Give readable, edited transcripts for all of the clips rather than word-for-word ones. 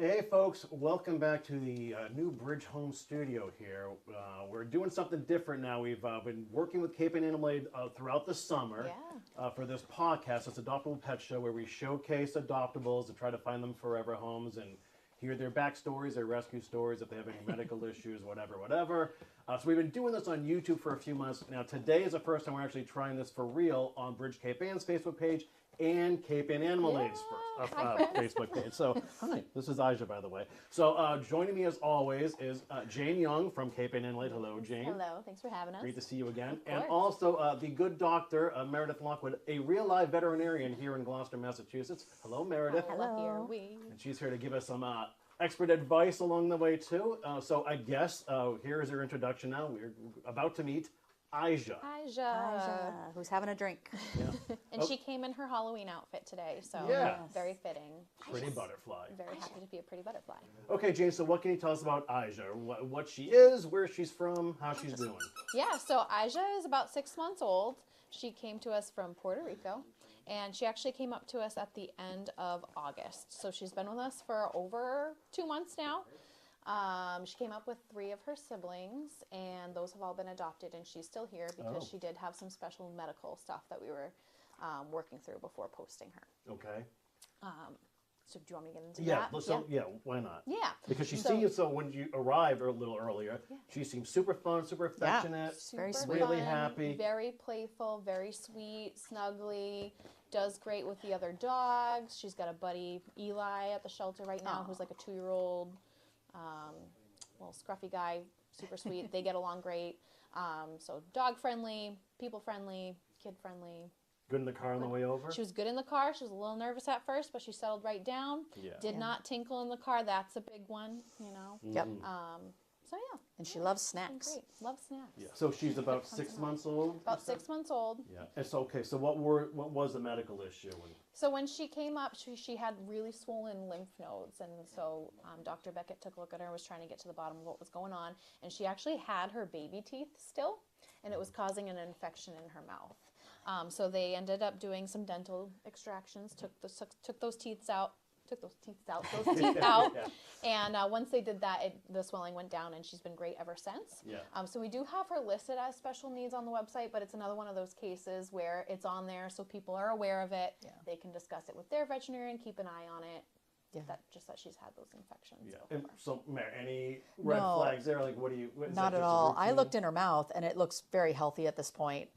Hey folks, welcome back to the new Bridge Home Studio here. We're doing something different now. We've been working with Cape and Animal Aid throughout the summer for this podcast. It's Adoptable Pet Show where we showcase adoptables and try to find them forever homes and hear their backstories, their rescue stories, if they have any medical issues, whatever. So we've been doing this on YouTube for a few months. Now today is the first time we're actually trying this for real on Bridge Cape Ann's Facebook page and Cape and Animal Aid's Facebook page. So, hi, this is Eijah, by the way. So, joining me as always is Jane Young from Cape and Animal Aid. Hello, Jane. Hello, thanks for having us. Great to see you again. And also the good doctor, Meredith Lockwood, a real live veterinarian here in Gloucester, Massachusetts. Hello, Meredith. Hello. And she's here to give us some expert advice along the way, too. So, I guess here is her introduction now. We're about to meet Eijah. Eijah, who's having a drink. Yeah. and she came in her Halloween outfit today, so very fitting. Pretty butterfly. Very happy to be a pretty butterfly. Okay, Jane, so what can you tell us about Eijah? What she is, where she's from, how she's doing? Yeah, so Eijah is about 6 months old. She came to us from Puerto Rico, and she actually came up to us at the end of August. So she's been with us for over 2 months now. She came up with 3 of her siblings, and those have all been adopted, and she's still here because she did have some special medical stuff that we were working through before posting her. Okay. So do you want me to get into that? Yeah, why not? Yeah. Because she seems, so when you arrived a little earlier, she seemed super fun, super affectionate, Super really fun, happy. Very playful, very sweet, snuggly, does great with the other dogs. She's got a buddy, Eli, at the shelter right now, who's like a 2-year-old. Little scruffy guy, super sweet. They get along great. So dog friendly, people friendly, kid friendly. Good in the car on the way over? She was good in the car. She was a little nervous at first, but she settled right down. Yeah. Did not tinkle in the car. That's a big one, you know. Yep. So yeah. And she loves snacks. Great. Love snacks. Yeah. So she's about 6 months old? About 6 months old. Yeah. And so, okay, so what was the medical issue? So when she came up, she had really swollen lymph nodes, and so Dr. Beckett took a look at her and was trying to get to the bottom of what was going on, and she actually had her baby teeth still, and it was causing an infection in her mouth. So they ended up doing some dental extractions, took those teeth out, and once they did that, the swelling went down, and she's been great ever since. Yeah. So we do have her listed as special needs on the website, but it's another one of those cases where it's on there so people are aware of it. Yeah. They can discuss it with their veterinarian, keep an eye on it. Yeah. That she's had those infections. Yeah. Before. And so, any red flags there? Like, what do you? Not at all. I looked in her mouth, and it looks very healthy at this point.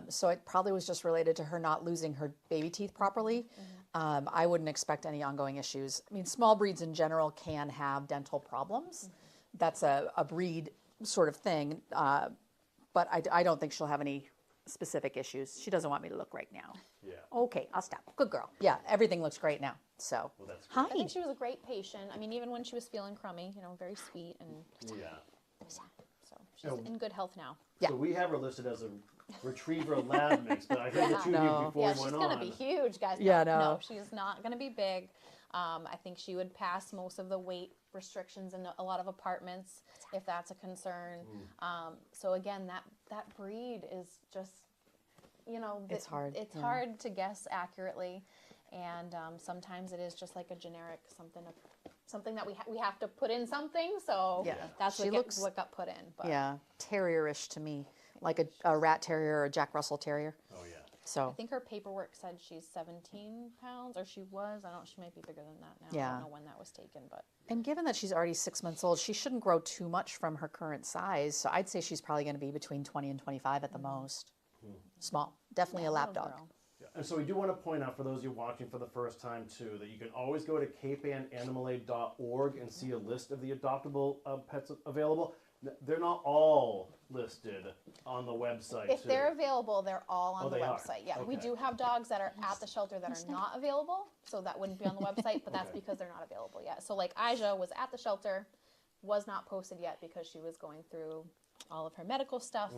So it probably was just related to her not losing her baby teeth properly. I wouldn't expect any ongoing issues. I mean, small breeds in general can have dental problems. That's a breed sort of thing. But I don't think she'll have any specific issues. She doesn't want me to look right now. Yeah. Okay, I'll stop. Good girl. Yeah, everything looks great now. So, well, that's I think she was a great patient. I mean, even when she was feeling crummy, very sweet and so she's in good health now. Yeah. So we have her listed as a retriever lab mix, but I heard the 2 of you before we went on. She's going to be huge, guys. No, she's not going to be big. I think she would pass most of the weight restrictions in a lot of apartments if that's a concern. So again, that breed is just, it's hard. It's hard to guess accurately, and sometimes it is just like a generic something that we have to put in something. So that's what got put in. But. Yeah, terrierish to me, like a rat terrier or a Jack Russell Terrier. Oh yeah. So I think her paperwork said she's 17 pounds, or she was. I don't. She might be bigger than that now. Yeah. I don't know when that was taken, but. And given that she's already 6 months old, she shouldn't grow too much from her current size. So I'd say she's probably going to be between 20 and 25 at the most. Small, definitely a lap dog. Yeah. And so we do want to point out for those of you watching for the first time too that you can always go to capeandanimal.org and see a list of the adoptable pets available. They're not all listed on the website. If they're available, they're all on the website. Yeah, okay. We do have dogs that are at the shelter that are not available, so that wouldn't be on the website, but that's because they're not available yet. So like Eijah was at the shelter, was not posted yet because she was going through all of her medical stuff,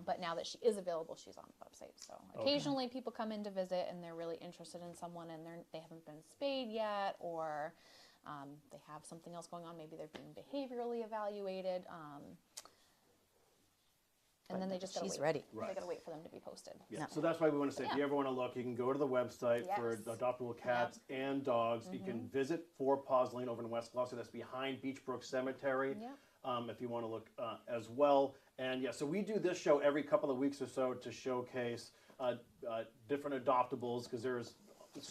but now that she is available, she's on the website. So occasionally people come in to visit and they're really interested in someone and they haven't been spayed yet, or they have something else going on. Maybe they're being behaviorally evaluated. And then they just gotta She's wait. ready. Right. They gotta wait for them to be posted. Yeah. No. So that's why we want to say, if you ever want to look, you can go to the website for Yes. adoptable cats and dogs. You can visit 4 Paws Lane over in West Gloucester. That's behind Beechbrook Cemetery. Yep. If you want to look as well. And yeah, so we do this show every couple of weeks or so to showcase different adoptables, because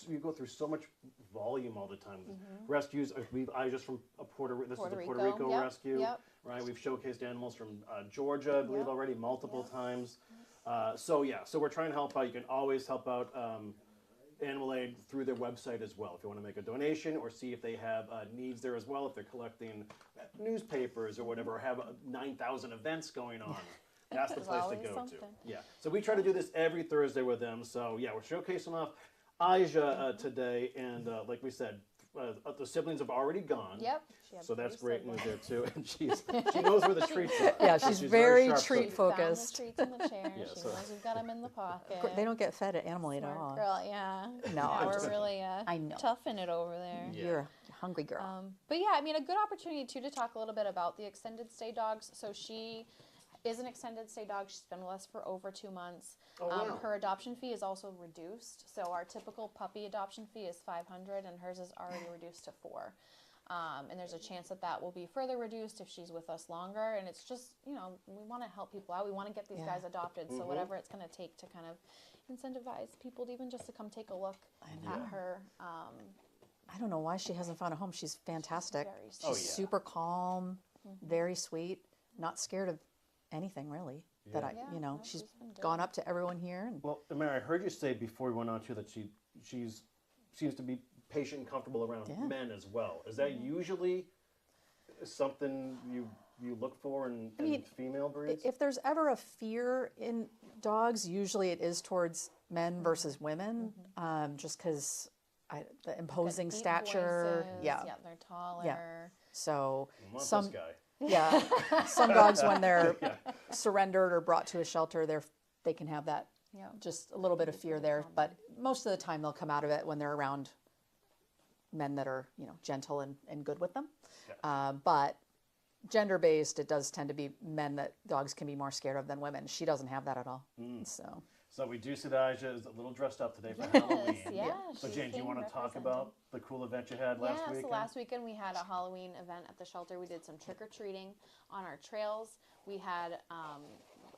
you go through so much volume all the time. Rescues. I just from Puerto Rico. This is the Puerto Rico Yep. rescue. Yep. Right, we've showcased animals from Georgia, I believe, already multiple times. So we're trying to help out. You can always help out Animal Aid through their website as well. If you want to make a donation or see if they have needs there as well, if they're collecting newspapers or whatever, or have 9,000 events going on. That's the There's place to always go something. to. Yeah. So we try to do this every Thursday with them. So yeah, we're showcasing off Eijah today, and like we said, the siblings have already gone. Yep. She had So that's 3 great news siblings. there too, and she knows where the treats are. Yeah, she's very sharp. treat Found the focused. treats in the chair. Yeah, She so- knows we've got them in the pocket. They don't get fed at Animal Aid at Smart all. girl, yeah. No, Yeah, I'm we're just- really I know. tough in it over there. Yeah. You're a hungry girl. But yeah, I mean, a good opportunity too to talk a little bit about the extended stay dogs. So she is an extended stay dog. She's been with us for over 2 months. Oh, wow. Her adoption fee is also reduced. So our typical puppy adoption fee is $500, and hers is already reduced to $400. And there's a chance that that will be further reduced if she's with us longer. And it's just, we want to help people out. We want to get these Yeah. guys adopted. So whatever it's going to take to kind of incentivize people to even just to come take a look at her. I don't know why she hasn't found a home. She's fantastic. Very She's sweet. Oh, yeah. super calm, very sweet, not scared of anything really. That Yeah, no, she's she's been good. gone up to everyone here. And Well, Mary, I heard you say before we went on to that she seems to be patient and comfortable around men as well. Is that usually something you look for in female breeds? if there's ever a fear in dogs, usually it is towards men versus women, just because the imposing Deep stature. voices, Yeah. they're taller. So I want some this guy. some dogs, when they're surrendered or brought to a shelter, they can have that Yeah. just a little bit of fear there. But most of the time, they'll come out of it when they're around men that are gentle and good with them. But gender-based, it does tend to be men that dogs can be more scared of than women. She doesn't have that at all. So we do see that Eijah is a little dressed up today for Halloween. Yeah. So she Jane, do you came want to talk represented. about the cool event you had last weekend? So last weekend we had a Halloween event at the shelter. We did some trick-or-treating on our trails. We had,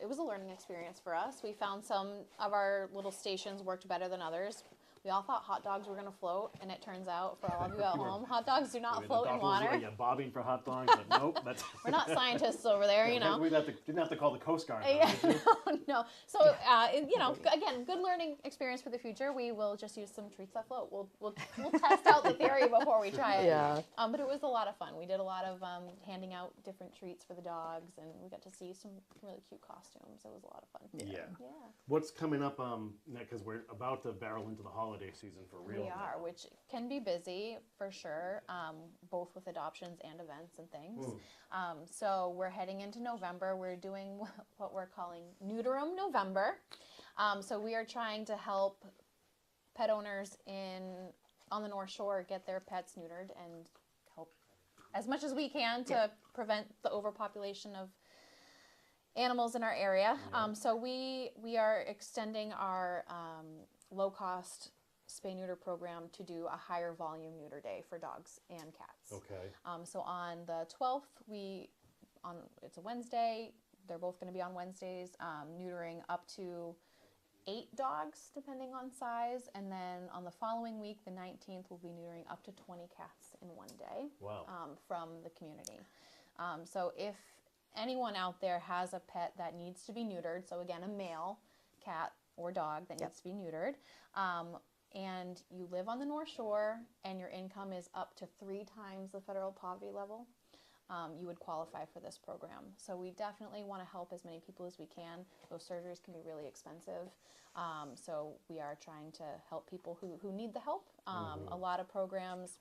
it was a learning experience for us. We found some of our little stations worked better than others. We all thought hot dogs were going to float, and it turns out, for all of you at home, hot dogs do not float in water. Yeah, bobbing for hot dogs, but nope. That's We're not scientists over there, We didn't have to call the Coast Guard. Yeah, though, did you? no. So, again, good learning experience for the future. We will just use some treats that float. We'll test out the theory before we try it. Yeah. But it was a lot of fun. We did a lot of handing out different treats for the dogs, and we got to see some really cute costumes. It was a lot of fun. Yeah. Yeah. What's coming up? Because we're about to barrel into the holiday season for real. We now. are, which can be busy for sure, both with adoptions and events and things. So we're heading into November. We're doing what we're calling Neuterum November. So we are trying to help pet owners on the North Shore get their pets neutered and help as much as we can to prevent the overpopulation of animals in our area. So we are extending our low-cost spay-neuter program to do a higher volume neuter day for dogs and cats. Okay. So on the 12th, it's a Wednesday. They're both going to be on Wednesdays, neutering up to 8 dogs, depending on size. And then on the following week, the 19th, we'll be neutering up to 20 cats in one day. Wow. From the community. So if anyone out there has a pet that needs to be neutered, so again, a male cat or dog that needs to be neutered, and you live on the North Shore and your income is up to 3 times the federal poverty level, you would qualify for this program. So we definitely want to help as many people as we can. Those surgeries can be really expensive. So we are trying to help people who need the help. A lot of programs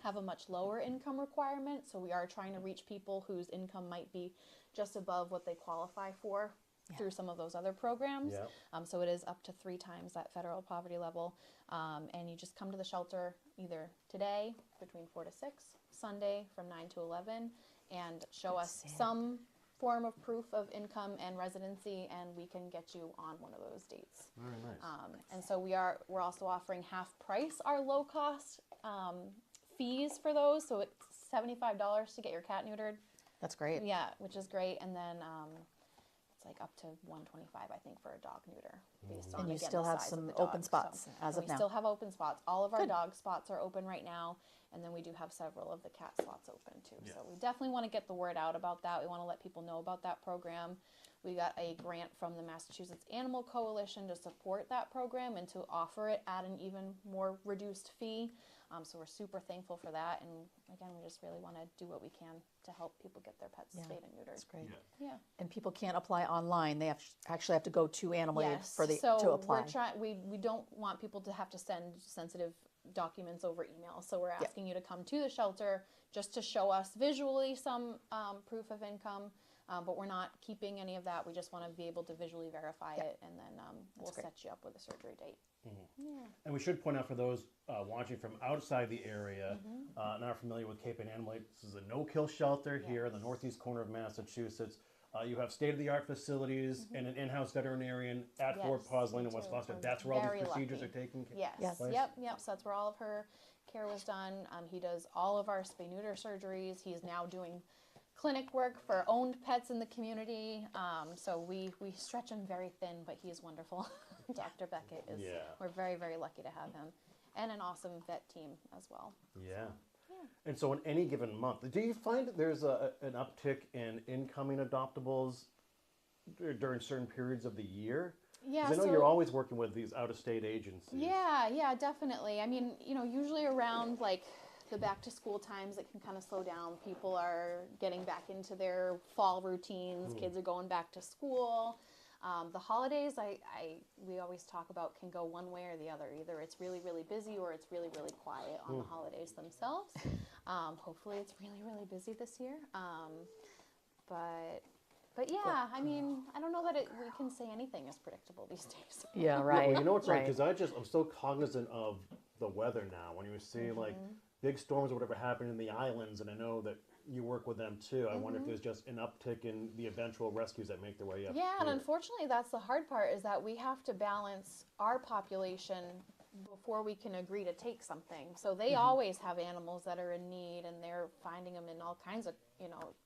have a much lower income requirement, so we are trying to reach people whose income might be just above what they qualify for through some of those other programs. Yep. So it is up to 3 times that federal poverty level. And you just come to the shelter either today between 4 to 6, Sunday from 9 to 11, and show us some form of proof of income and residency, and we can get you on one of those dates. Very nice. And so we're also offering half price our low cost fees for those. So it's $75 to get your cat neutered. That's great. Yeah, which is great. And then it's like up to $125, I think, for a dog neuter, based on, And you again, still the have size of some the open dog. spots as So of we now. still have open spots. All of our Good. dog spots are open right now, and then we do have several of the cat slots open too. Yeah. So we definitely want to get the word out about that. We want to let people know about that program. We got a grant from the Massachusetts Animal Coalition to support that program and to offer it at an even more reduced fee. So we're super thankful for that. And again, we just really want to do what we can to help people get their pets spayed and neutered. That's great. Yeah. And people can't apply online. They actually have to go to Animal Aid Yes. to apply. We don't want people to have to send sensitive documents over email. So we're asking you to come to the shelter just to show us visually some proof of income. But we're not keeping any of that. We just want to be able to visually verify it, and then we'll set you up with a surgery date. And we should point out for those watching from outside the area, not familiar with Cape and Animal Aid, this is a no-kill shelter here in the northeast corner of Massachusetts. You have state-of-the-art facilities and an in-house veterinarian at Fort Pawsley in West Gloucester. That's where all these procedures are taken place? Yep. So that's where all of her care was done. He does all of our spay-neuter surgeries. He is now doing clinic work for owned pets in the community. So we stretch him very thin, but he is wonderful. Dr. Beckett is, we're very, very lucky to have him. And an awesome vet team as well. Yeah. And so in any given month, do you find that there's an uptick in incoming adoptables during certain periods of the year? Yeah, I know you're always working with these out-of-state agencies. Yeah, definitely. I mean, usually around like the back to school times, it can kind of slow down. People are getting back into their fall routines. Kids are going back to school. The holidays, we always talk about, can go one way or the other. Either it's really, really busy or it's really, really quiet on the holidays themselves. Hopefully it's really, really busy this year. But yeah, I mean, I don't know that we can say anything is predictable these days. Yeah, right. Well, you know what's right, because I'm so cognizant of the weather now. When you see like big storms or whatever happen in the islands, and I know that you work with them too. I wonder if there's just an uptick in the eventual rescues that make their way up. Yeah, and unfortunately, that's the hard part, is that we have to balance our population before we can agree to take something. So they always have animals that are in need, and they're finding them in all kinds of,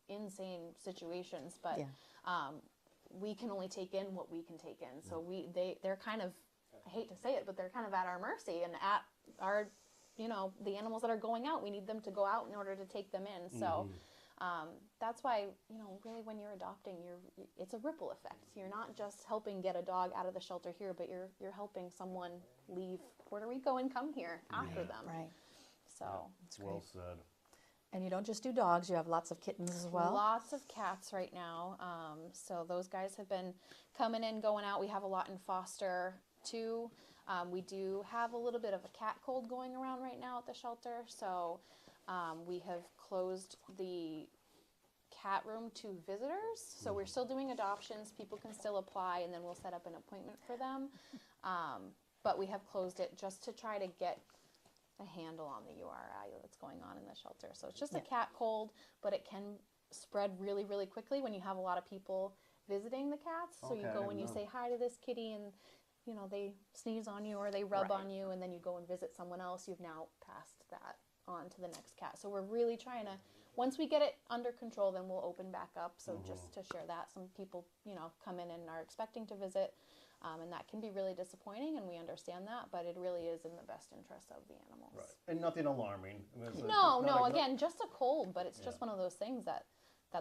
insane situations. But we can only take in what we can take in. So they're kind of, I hate to say it, but they're kind of at our mercy and at our, the animals that are going out. We need them to go out in order to take them in. So that's why, really when you're adopting, it's a ripple effect. You're not just helping get a dog out of the shelter here, but you're helping someone leave Puerto Rico and come here after them. Right. So That's Well great. said. And you don't just do dogs, you have lots of kittens as well. lots of cats right now. So those guys have been coming in, going out. We have a lot in foster too. We do have a little bit of a cat cold going around right now at the shelter. So we have closed the cat room to visitors. So we're still doing adoptions. People can still apply, and then we'll set up an appointment for them. But we have closed it just to try to get a handle on the URI that's going on in the shelter. So it's just a cat cold, but it can spread really, really quickly when you have a lot of people visiting the cats. So you go and you say hi to this kitty, and they sneeze on you or they rub on you, and then you go and visit someone else. You've now passed that on to the next cat. So we're really trying to, once we get it under control, then we'll open back up. So just to share that, some people, come in and are expecting to visit, and that can be really disappointing, and we understand that, but it really is in the best interest of the animals. Right. And nothing alarming. I mean, No, again, just a cold, but it's just one of those things that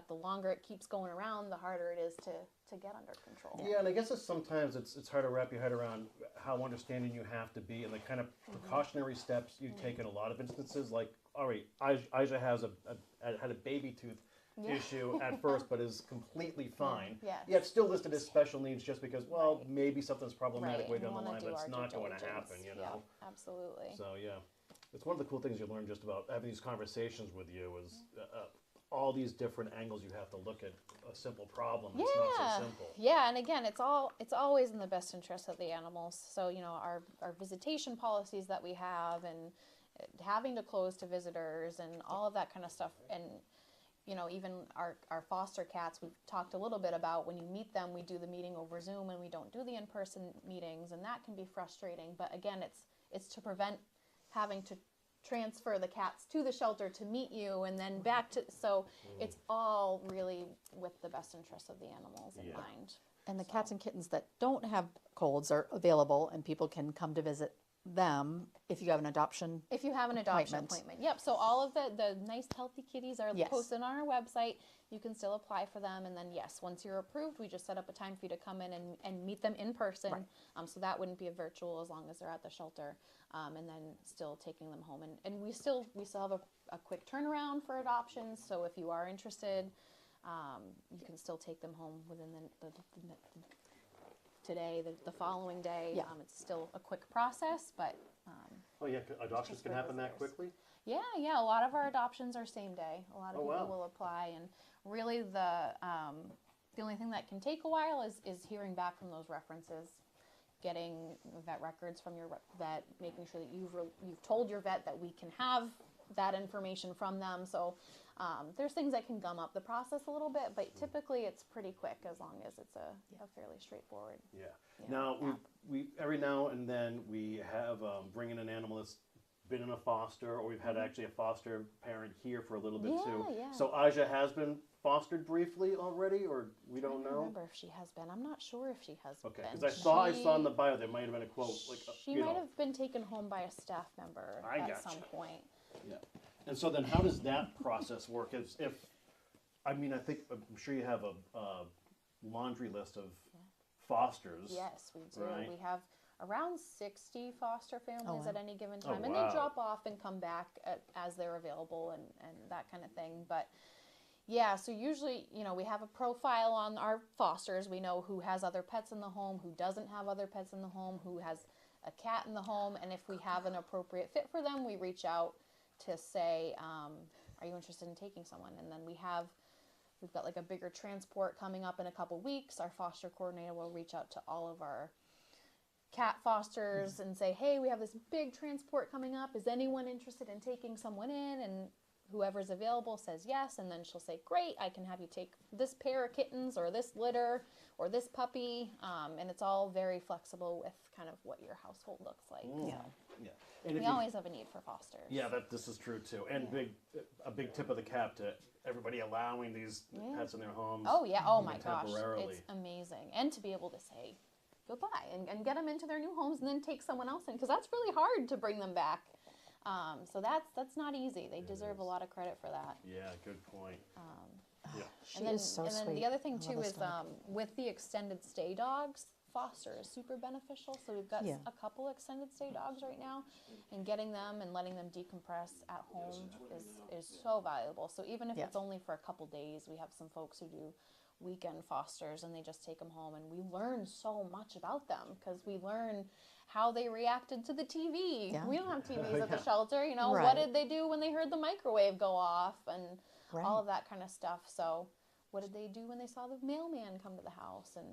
the longer it keeps going around, the harder it is to get under control. Yeah, and I guess sometimes it's hard to wrap your head around how understanding you have to be and the kind of precautionary steps you take in a lot of instances. Like, all right, Eijah had a baby tooth issue at first, but is completely fine. Yet still listed as special needs just because, maybe something's problematic way down the line, but it's not going to happen, Yeah, absolutely. So, it's one of the cool things you learn just about having these conversations with you is all these different angles you have to look at a simple problem. It's not so simple. Yeah, and again, it's always in the best interest of the animals. So, our visitation policies that we have, and having to close to visitors and all of that kind of stuff. And, even our foster cats, we've talked a little bit about when you meet them, we do the meeting over Zoom and we don't do the in-person meetings, and that can be frustrating. But again, it's to prevent having to transfer the cats to the shelter to meet you and then back to, so it's all really with the best interests of the animals in mind. And the cats and kittens that don't have colds are available, and people can come to visit them if you have an adoption. If you have an adoption appointment. Yep. So all of the nice healthy kitties are posted on our website. You can still apply for them. And then, yes, once you're approved, we just set up a time for you to come in and meet them in person. Right. So that wouldn't be a virtual as long as they're at the shelter. And then still taking them home. And we still have a quick turnaround for adoptions. So if you are interested, you can still take them home within today, the following day. Yeah. It's still a quick process, but... adoptions can happen that quickly? Yeah, a lot of our adoptions are same day. A lot of people will apply, and really the only thing that can take a while is hearing back from those references, getting vet records from your vet, making sure that you've told your vet that we can have that information from them. So there's things that can gum up the process a little bit, but typically it's pretty quick as long as it's a fairly straightforward. Yeah. Now we every now and then we have bring in an animal that's been in a foster, or we've had actually a foster parent here for a little bit too. Yeah. So Eijah has been fostered briefly already, or we don't know. I don't remember if she has been. I'm not sure if she has been. Okay, because I saw in the bio there might have been a quote like she might have been taken home by a staff member at some point. Yeah. And so then how does that process work? I'm sure you have a laundry list of fosters. Yes, we do. Right? We have around 60 foster families at any given time. Oh, and wow. they drop off and come back as they're available and that kind of thing. But yeah, so usually, we have a profile on our fosters. We know who has other pets in the home, who doesn't have other pets in the home, who has a cat in the home. And if we have an appropriate fit for them, we reach out to say, are you interested in taking someone? And then we've got like a bigger transport coming up in a couple weeks. Our foster coordinator will reach out to all of our cat fosters and say, hey, we have this big transport coming up. Is anyone interested in taking someone in? And whoever's available says yes. And then she'll say, great, I can have you take this pair of kittens or this litter or this puppy. And it's all very flexible with kind of what your household looks like. Yeah. And we always have a need for fosters. Yeah, this is true too. And a big tip of the cap to everybody allowing these pets in their homes. Oh yeah, oh my gosh, it's amazing. And to be able to say goodbye and get them into their new homes and then take someone else in, because that's really hard to bring them back. So that's not easy. They deserve a lot of credit for that. Yeah, good point. She is so sweet. And then the other thing too is with the extended stay dogs, foster is super beneficial. So we've got a couple extended stay dogs right now, and getting them and letting them decompress at home is so valuable. So even if it's only for a couple days, we have some folks who do weekend fosters and they just take them home, and we learn so much about them because we learn how they reacted to the TV. We don't have TVs at the shelter, what did they do when they heard the microwave go off and all of that kind of stuff. So what did they do when they saw the mailman come to the house? And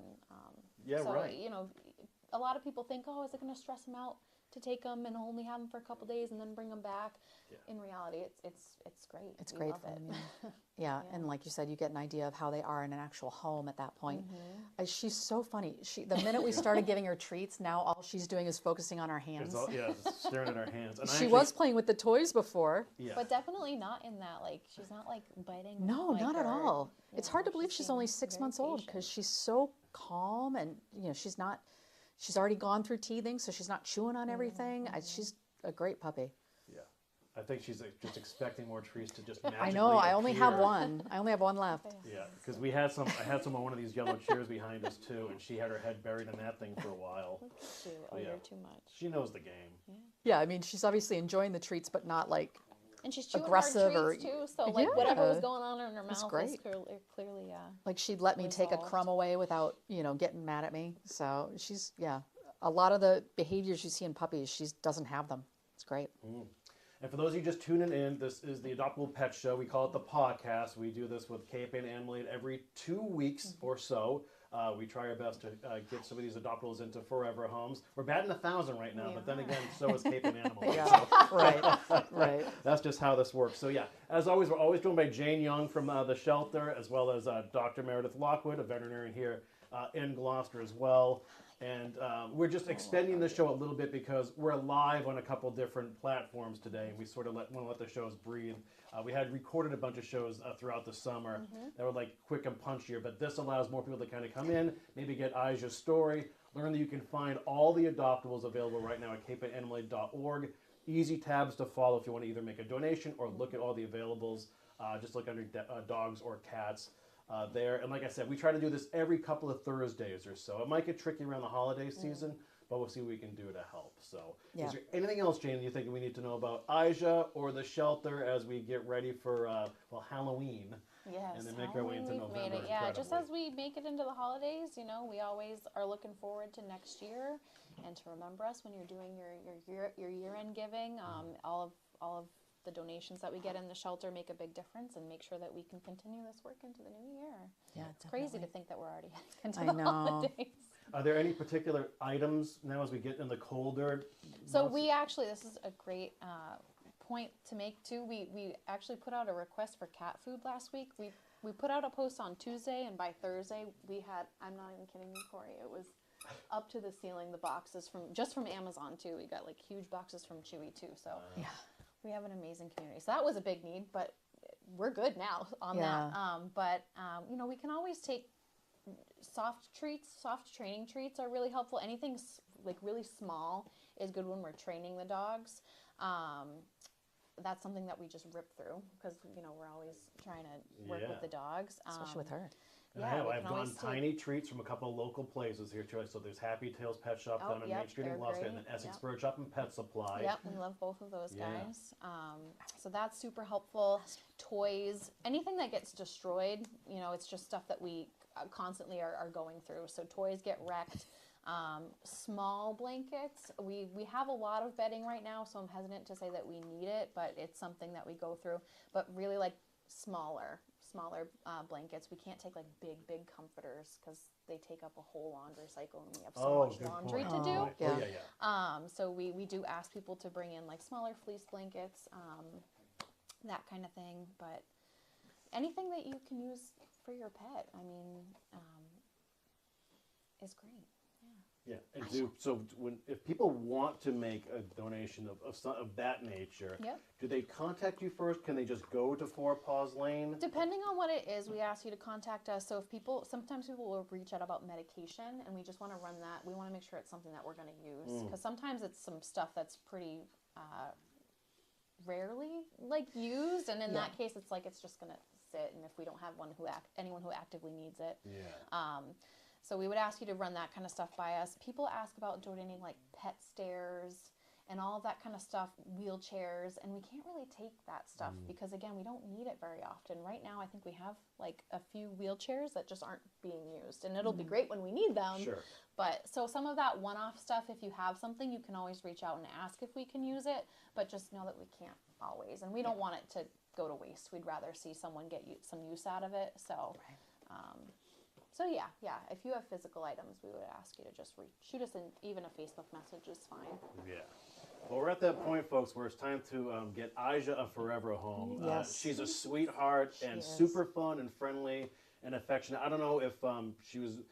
a lot of people think, oh, is it going to stress them out to take them and only have them for a couple days and then bring them back? In reality, it's great. It's great for them. Yeah, and like you said, you get an idea of how they are in an actual home at that point. She's so funny. The minute we started giving her treats, now all she's doing is focusing on our hands. Staring at our hands. And she was playing with the toys before. But definitely not in that, she's not biting. No, not at all. It's hard to believe she's only 6 months old because she's so calm, and she's already gone through teething, so she's not chewing on everything. She's a great puppy. I think she's just expecting more trees to just magically I know. I only appear. have one. I only have one left. Yeah, because I had some on one of these yellow chairs behind us too, and she had her head buried in that thing for a while. You're too much. She knows the game. Yeah, I mean, she's obviously enjoying the treats, but not and she's chewing aggressive hard treats too. So whatever was going on in her mouth is clearly she'd let me take a crumb away without getting mad at me. So she's a lot of the behaviors you see in puppies, she doesn't have them. It's great. And for those of you just tuning in, this is the Adoptable Pet Show. We call it the podcast. We do this with Cape and Animal Aid every 2 weeks or so. We try our best to get some of these adoptables into forever homes. We're batting 1,000 right now, but then again, so is Cape and Animal. Yeah, right. That's just how this works. So yeah, as always, we're always joined by Jane Young from the shelter, as well as Dr. Meredith Lockwood, a veterinarian here in Gloucester as well. And we're just extending the show a little bit because we're live on a couple different platforms today, and we sort of want to let the shows breathe. We had recorded a bunch of shows throughout the summer that were like quick and punchier, but this allows more people to kind of come in, maybe get Eijah's story, learn that you can find all the adoptables available right now at capeandanimalade.org. Easy tabs to follow if you want to either make a donation or look at all the availables. Just look under dogs or cats. There, and like I said, we try to do this every couple of Thursdays or so. It might get tricky around the holiday season, but we'll see what we can do to help. So, is there anything else, Jane, you think we need to know about Eijah or the shelter as we get ready for Halloween? Yes, and then make our way into we've November. made it. Yeah, just as we make it into the holidays, you know, we always are looking forward to next year, and to remember us when you're doing your year-end giving. All of the donations that we get in the shelter make a big difference, and make sure that we can continue this work into the new year. Yeah, it's crazy to think that we're already into I the know. holidays. Are there any particular items now as we get in the colder? So months? we actually, this is a great point to make too. We actually put out a request for cat food last week. We put out a post on Tuesday, and by Thursday we had, I'm not even kidding you, Kory, it was up to the ceiling, the boxes from Amazon too. We got like huge boxes from Chewy too. So Yeah. we have an amazing community. So that was a big need, but we're good now on Yeah. that. You know, we can always take soft treats. Soft training treats are really helpful. Anything like really small is good when we're training the dogs. That's something that we just rip through because, you know, we're always trying to work with the dogs. Especially with her. And Yeah, we I've can gone always tiny treats from a couple of local places here too. So there's Happy Tails Pet Shop down on Main Street in they're Gloucester, great. and then Essex Yep. Bird Shop and Pet Supply. Yep, we love both of those Yeah. guys. So that's super helpful. Toys, anything that gets destroyed, you know, it's just stuff that we constantly are going through. So toys get wrecked. Small blankets, we have a lot of bedding right now, so I'm hesitant to say that we need it, but it's something that we go through. But really like smaller blankets. We can't take like big comforters because they take up a whole laundry cycle, and we have so much good laundry point. to do. Oh, yeah. So we do ask people to bring in like smaller fleece blankets, that kind of thing. But anything that you can use for your pet, I mean, is great. Yeah, and if people want to make a donation of that nature, Yep. do they contact you first? Can they just go to Four Paws Lane? Depending on what it is, we ask you to contact us. So sometimes people will reach out about medication, and we just want to run that. We want to make sure it's something that we're going to use, because sometimes it's some stuff that's pretty rarely like used, and in that case, it's like it's just going to sit. And if we don't have anyone who actively needs it, so we would ask you to run that kind of stuff by us. People ask about donating like pet stairs and all of that kind of stuff, wheelchairs, and we can't really take that stuff because, again, we don't need it very often. Right now, I think we have like a few wheelchairs that just aren't being used, and it'll be great when we need them. Sure. But so some of that one-off stuff, if you have something, you can always reach out and ask if we can use it, but just know that we can't always, and we don't want it to go to waste. We'd rather see someone get some use out of it. So, so yeah. If you have physical items, we would ask you to just shoot us even a Facebook message is fine. Yeah. Well, we're at that point, folks, where it's time to get Eijah a forever home. Yes. She's a sweetheart and super fun and friendly and affectionate. I don't know if she was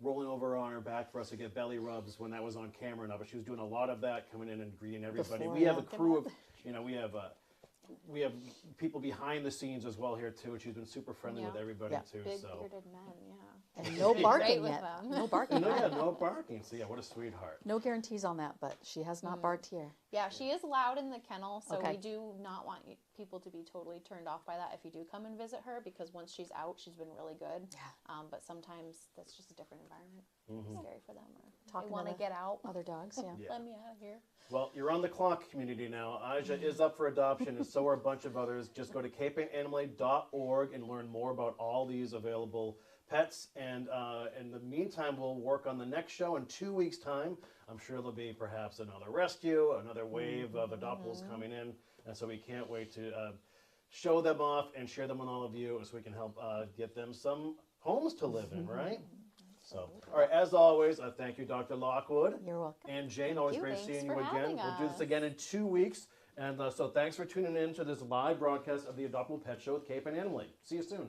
rolling over on her back for us to get belly rubs when that was on camera or not, but she was doing a lot of that, coming in and greeting everybody. We have a crew of, we have people behind the scenes as well here too, and she's been super friendly with everybody too. Big So. bearded men, And no barking with yet. them. No barking. No barking. So yeah, what a sweetheart. No guarantees on that, but she has not barked here. Yeah, she is loud in the kennel, so Okay. we do not want people to be totally turned off by that if you do come and visit her, because once she's out, she's been really good. Yeah. But sometimes that's just a different environment. It's scary for them, or Talking they want to to get out. Other dogs, yeah. Yeah. Let me out of here. Well, you're on the clock, community, now. Eijah is up for adoption, and so are a bunch of others. Just go to capeandanimalade.org and learn more about all these available pets. And in the meantime, we'll work on the next show in 2 weeks' time. I'm sure there'll be perhaps another rescue, another wave of adoptables coming in. And so we can't wait to show them off and share them with all of you so we can help get them some homes to live in, right? So, all right, as always, thank you, Dr. Lockwood. You're welcome. And Jane, always great Thanks seeing for you again. having We'll do this us. again in 2 weeks. And so thanks for tuning in to this live broadcast of the Adoptable Pet Show with Cape and Emily. See you soon.